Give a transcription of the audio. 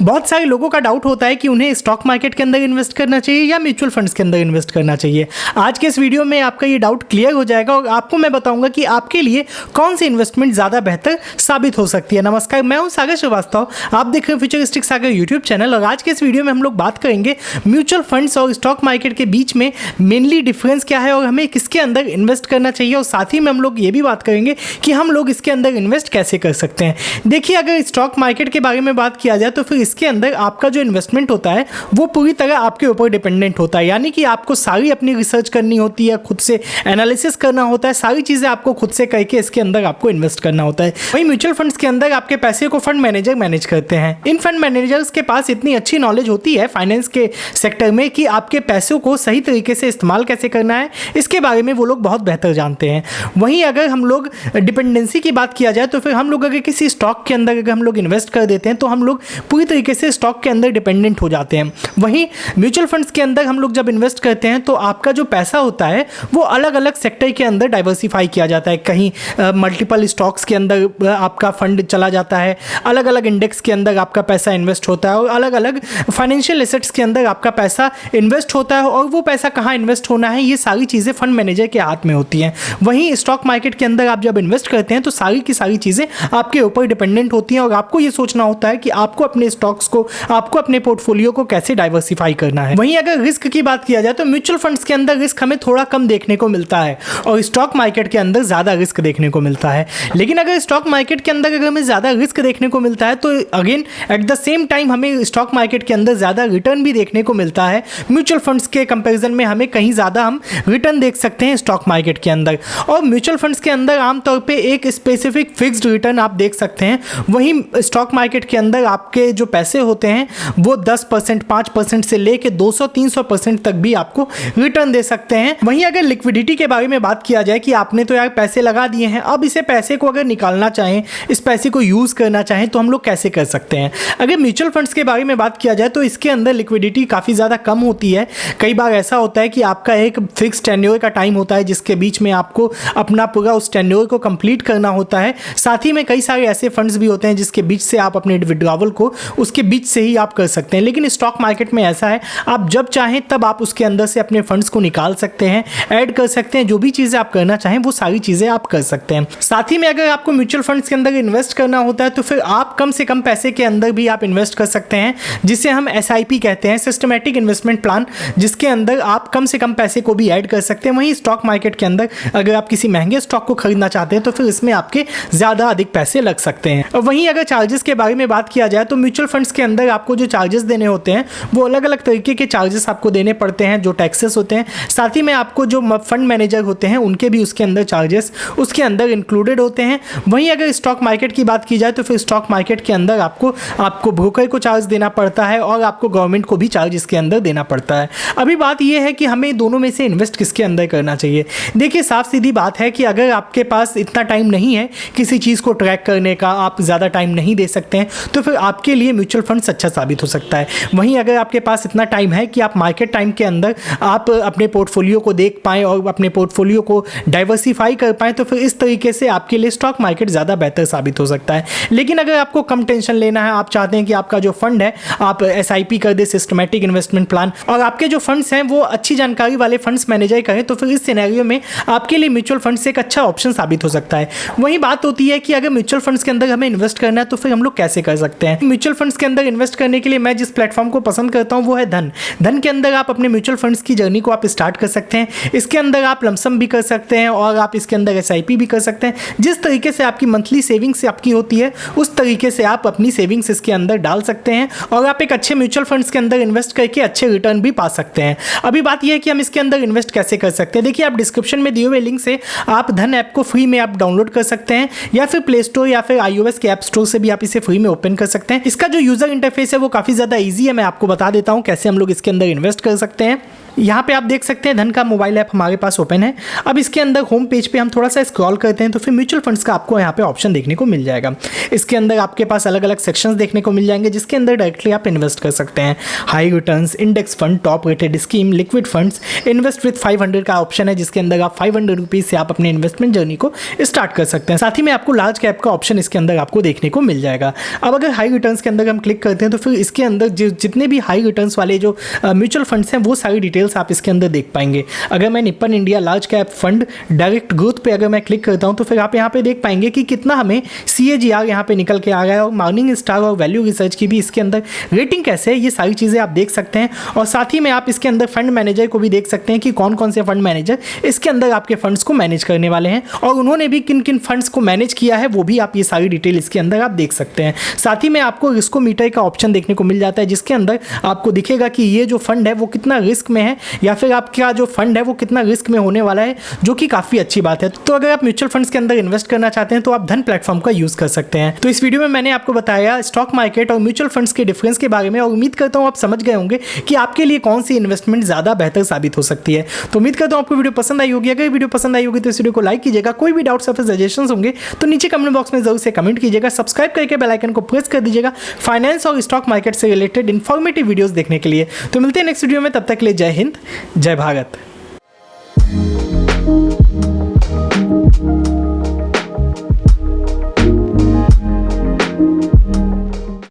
बहुत सारे लोगों का डाउट होता है कि उन्हें स्टॉक मार्केट के अंदर इन्वेस्ट करना चाहिए या म्यूचुअल फंड्स के अंदर इन्वेस्ट करना चाहिए। आज के इस वीडियो में आपका ये डाउट क्लियर हो जाएगा और आपको मैं बताऊंगा कि आपके लिए कौन सी इन्वेस्टमेंट ज़्यादा बेहतर साबित हो सकती है। नमस्कार, मैं हूं सागर श्रीवास्तव, आप देख रहे हैं फ्यूचरिस्टिक सागर यूट्यूब चैनल। और आज के इस वीडियो में हम लोग बात करेंगे म्यूचुअल फंड्स और स्टॉक मार्केट के बीच में मेनली डिफरेंस क्या है और हमें किसके अंदर इन्वेस्ट करना चाहिए। और साथ ही में हम लोग ये भी बात करेंगे कि हम लोग इसके अंदर इन्वेस्ट कैसे कर सकते हैं। देखिए, अगर स्टॉक मार्केट के बारे में बात किया जाए तो फिर इसके अंदर आपका जो इन्वेस्टमेंट होता है वो पूरी तरह आपके ऊपर डिपेंडेंट होता है, यानी कि आपको सारी अपनी रिसर्च करनी होती है, खुद से एनालिसिस करना होता है, सारी चीज़ें आपको खुद से करके इसके अंदर आपको इन्वेस्ट करना होता है। वहीं म्यूचुअल फंड्स के अंदर आपके पैसे को फंड मैनेजर मैनेज करते हैं। इन फंड मैनेजर्स के पास इतनी अच्छी नॉलेज होती है फाइनेंस के सेक्टर में कि आपके पैसों को सही तरीके से इस्तेमाल कैसे करना है इसके बारे में वो लोग बहुत बेहतर जानते हैं। वहीं अगर हम लोग डिपेंडेंसी की बात किया जाए तो फिर हम लोग अगर किसी स्टॉक के अंदर अगर हम लोग इन्वेस्ट कर देते हैं तो हम लोग पूरी तरीके से स्टॉक के अंदर डिपेंडेंट हो जाते हैं। वहीं म्यूचुअल फंड्स के अंदर हम लोग जब इन्वेस्ट करते हैं तो आपका जो पैसा होता है वो अलग अलग सेक्टर के अंदर डाइवर्सिफाई किया जाता है। कहीं मल्टीपल स्टॉक्स के अंदर आपका फंड चला जाता है, अलग अलग इंडेक्स के अंदर आपका पैसा इन्वेस्ट होता है और अलग अलग फाइनेंशियल एसेट्स के अंदर आपका पैसा इन्वेस्ट होता है। और वो पैसा कहाँ इन्वेस्ट होना है ये सारी चीज़ें फंड मैनेजर के हाथ में होती हैं। वहीं स्टॉक मार्केट के अंदर आप जब इन्वेस्ट करते हैं तो सारी की सारी चीज़ें आपके ऊपर डिपेंडेंट होती हैं और आपको ये सोचना होता है कि आपको अपने स्टॉक्स को, आपको अपने पोर्टफोलियो को कैसे डाइवर्सिफाई करना है। वहीं अगर रिस्क की बात किया जाए तो म्यूचुअल फंड्स के अंदर रिस्क हमें थोड़ा कम देखने को मिलता है और स्टॉक मार्केट के अंदर ज़्यादा रिस्क देखने को मिलता है। लेकिन अगर स्टॉक मार्केट के अंदर अगर हमें ज़्यादा रिस्क देखने को मिलता है तो again at the same time हमें स्टॉक मार्केट के अंदर ज़्यादा रिटर्न भी देखने को मिलता है। म्यूचुअल फंड्स के कंपेरिजन में हमें कहीं ज़्यादा हम रिटर्न देख सकते हैं स्टॉक मार्केट के अंदर। और म्यूचुअल फंड्स के अंदर आमतौर पर एक स्पेसिफिक फिक्स्ड रिटर्न आप देख सकते हैं। वहीं स्टॉक मार्केट के अंदर आपके जो पैसे होते हैं वो 10%, 5% से लेके 200-300% तक भी आपको रिटर्न दे सकते हैं। वहीं अगर लिक्विडिटी के बारे में बात किया जाए कि आपने तो यार पैसे लगा दिए हैं, अब इसे पैसे को अगर निकालना चाहें, इस पैसे को यूज़ करना चाहें तो हम लोग कैसे कर सकते हैं। अगर म्यूचुअल फंड्स के बारे में बात किया जाए तो इसके अंदर लिक्विडिटी काफ़ी ज़्यादा कम होती है। कई बार ऐसा होता है कि आपका एक फिक्स टेन्योर का टाइम होता है जिसके बीच में आपको अपना पूरा उस टेन्योर को कंप्लीट करना होता है। साथ ही में कई सारे ऐसे फंड्स भी होते हैं जिसके बीच से आप अपने विड्रॉवल को उसके बीच से ही आप कर सकते हैं। लेकिन स्टॉक मार्केट में ऐसा है, आप जब चाहें तब आप उसके अंदर से अपने फंड्स को निकाल सकते हैं, ऐड कर सकते हैं, जो भी चीज़ें आप करना चाहें वो सारी चीज़ें आप कर सकते हैं। साथ ही में अगर आपको म्यूचुअल फंड्स के अंदर इन्वेस्ट करना होता है तो फिर आप कम से कम पैसे के अंदर भी आप इन्वेस्ट कर सकते हैं, जिसे हम SIP कहते हैं, सिस्टमैटिक इन्वेस्टमेंट प्लान, जिसके अंदर आप कम से कम पैसे को भी ऐड कर सकते हैं। वहीं स्टॉक मार्केट के अंदर अगर आप किसी महंगे स्टॉक को खरीदना चाहते हैं तो फिर इसमें आपके ज़्यादा अधिक पैसे लग सकते हैं। और वहीं अगर चार्जेस के बारे में बात किया जाए तो म्यूचुअल फंड्स के अंदर आपको जो चार्जेस देने होते हैं वो अलग अलग तरीके के चार्जेस आपको देने पड़ते हैं, जो टैक्सेस होते हैं। साथ ही में आपको जो फंड मैनेजर होते हैं उनके भी उसके अंदर चार्जेस उसके अंदर इंक्लूडेड होते हैं। वहीं अगर स्टॉक मार्केट की बात की जाए तो फिर स्टॉक मार्केट के अंदर आपको ब्रोकर को चार्ज देना पड़ता है और आपको गवर्नमेंट को भी चार्ज इसके अंदर देना पड़ता है। अभी बात यह है कि हमें दोनों में से इन्वेस्ट किसके अंदर करना चाहिए। देखिए, साफ सीधी बात है कि अगर आपके पास इतना टाइम नहीं है किसी चीज़ को ट्रैक करने का, आप ज़्यादा टाइम नहीं दे सकते हैं, तो फिर आपके लिए म्यूचुअल फंड्स अच्छा साबित हो सकता है। वहीं अगर आपके पास इतना टाइम है कि आप मार्केट टाइम के अंदर आप अपने पोर्टफोलियो को देख पाएँ और अपने पोर्टफोलियो को डाइवर्सिफाई कर पाएँ तो फिर इस तरीके से आपके लिए स्टॉक मार्केट ज़्यादा बेहतर साबित हो सकता है। लेकिन अगर आपको कम टेंशन लेना है, आप चाहते हैं कि आपका जो फंड है आप SIP कर दे, सिस्टमैटिक इन्वेस्टमेंट प्लान, और आपके जो फंड्स हैं वो अच्छी जानकारी वाले फंड्स मैनेजर करें, तो फिर इस सिनेरियो में आपके लिए म्यूचुअल फंड्स एक अच्छा ऑप्शन साबित हो सकता है। वही बात होती है कि अगर म्यूचुअल फंड्स के अंदर हमें इन्वेस्ट करना है तो फिर हम लोग कैसे कर सकते हैं। म्यूचुअल फंड्स के अंदर इन्वेस्ट करने के लिए मैं जिस प्लेटफॉर्म को पसंद करता हूं वो है धन के अंदर आप अपने म्यूचुअल फंड्स की जर्नी को आप स्टार्ट कर सकते हैं। इसके अंदर आप लमसम भी कर सकते हैं और आप इसके अंदर SIP भी कर सकते हैं। जिस तरीके से आपकी मंथली सेविंग्स आपकी होती है उस तरीके से आप अपनी सेविंग्स इसके अंदर डाल सकते हैं और आप एक अच्छे म्यूचुअल फंड्स के अंदर इन्वेस्ट करके अच्छे रिटर्न भी पा सकते हैं। अभी बात यह है कि हम इसके अंदर इन्वेस्ट कैसे कर सकते हैं। देखिए, आप डिस्क्रिप्शन में दिए हुए लिंक से आप धन ऐप को फ्री में आप डाउनलोड कर सकते हैं या फिर प्ले स्टोर या फिर iOS के ऐप स्टोर से भी आप इसे फ्री में ओपन कर सकते हैं। इसका जो यूजर इंटरफेस है वो काफ़ी ज़्यादा ईजी है, मैं आपको बता देता हूँ कैसे हम लोग इसके अंदर इन्वेस्ट कर सकते हैं। यहाँ पे आप देख सकते हैं धन का मोबाइल ऐप हमारे पास ओपन है। अब इसके अंदर होम पेज पे हम थोड़ा सा स्क्रॉल करते हैं तो फिर म्यूचुअल फंड्स का आपको यहाँ पे ऑप्शन देखने को मिल जाएगा। इसके अंदर आपके पास अलग अलग सेक्शंस देखने को मिल जाएंगे जिसके अंदर डायरेक्टली आप इन्वेस्ट कर सकते हैं। High returns, index fund, top rated scheme, liquid funds, invest with 500 का ऑप्शन है जिसके अंदर आप 500 रुपीज़ से आप अपने इन्वेस्टमेंट जर्नी को स्टार्ट कर सकते हैं। साथ ही में आपको लार्ज कैप का ऑप्शन इसके अंदर आपको देखने को मिल जाएगा। अब अगर हाई रिटर्न्स के अंदर हम क्लिक करते हैं तो फिर इसके अंदर जितने भी हाई रिटर्न्स वाले जो म्यूचुअल फंड्स हैं वो सारी डिटेल्स आप इसके अंदर देख पाएंगे। अगर मैं Nippon India large cap fund direct growth पे अगर मैं क्लिक करता हूं तो फिर आप यहाँ पे देख पाएंगे कि कितना हमें CAGR यहाँ पे निकल के आ गया है और मॉर्निंग स्टार और वैल्यू रिसर्च की भी इसके अंदर रेटिंग कैसे है ये सारी चीज़ें आप देख सकते हैं। और साथ ही में आप इसके अंदर फंड मैनेजर को भी देख सकते हैं कि कौन कौन से फंड मैनेजर इसके अंदर आपके फंड्स को मैनेज करने वाले हैं और उन्होंने भी किन किन फंड्स को मैनेज किया है वो भी आप ये सारी डिटेल इसके अंदर आप देख सकते हैं। साथ ही में आपको रिस्कोमीटर का ऑप्शन देखने को मिल जाता है जिसके अंदर आपको दिखेगा कि ये जो फंड है वो कितना रिस्क में है या फिर आपका जो फंड है वो कितना रिस्क में होने वाला है, जो कि काफ़ी अच्छी बात है। तो अगर आप म्यूचुअल फंड्स के अंदर इन्वेस्ट करना चाहते हैं तो आप धन प्लेटफॉर्म का यूज़ कर सकते हैं। तो इस वीडियो में मैंने आपको बताया स्टॉक मार्केट और म्यूचुअल फंड्स के डिफरेंस के बारे में और उम्मीद करता हूँ आप समझ गए होंगे कि आपके लिए कौन सी इन्वेस्टमेंट ज़्यादा बेहतर साबित हो सकती है। तो उम्मीद करता हूँ आपको वीडियो पसंद आई होगी। अगर वीडियो पसंद आई होगी तो इस वीडियो को लाइक कीजिएगा। कोई भी डाउट्स या फिर सजेशंस होंगे तो नीचे कमेंट बॉक्स में जरूर से कमेंट कीजिएगा। सब्सक्राइब करके बेल आइकन को प्रेस कर दीजिएगा फाइनेंस और स्टॉक मार्केट से रिलेटेड इन्फॉर्मेटिव वीडियोस देखने के लिए। तो मिलते हैं नेक्स्ट वीडियो में, तब तक के लिए जय हिंद, जय भारत।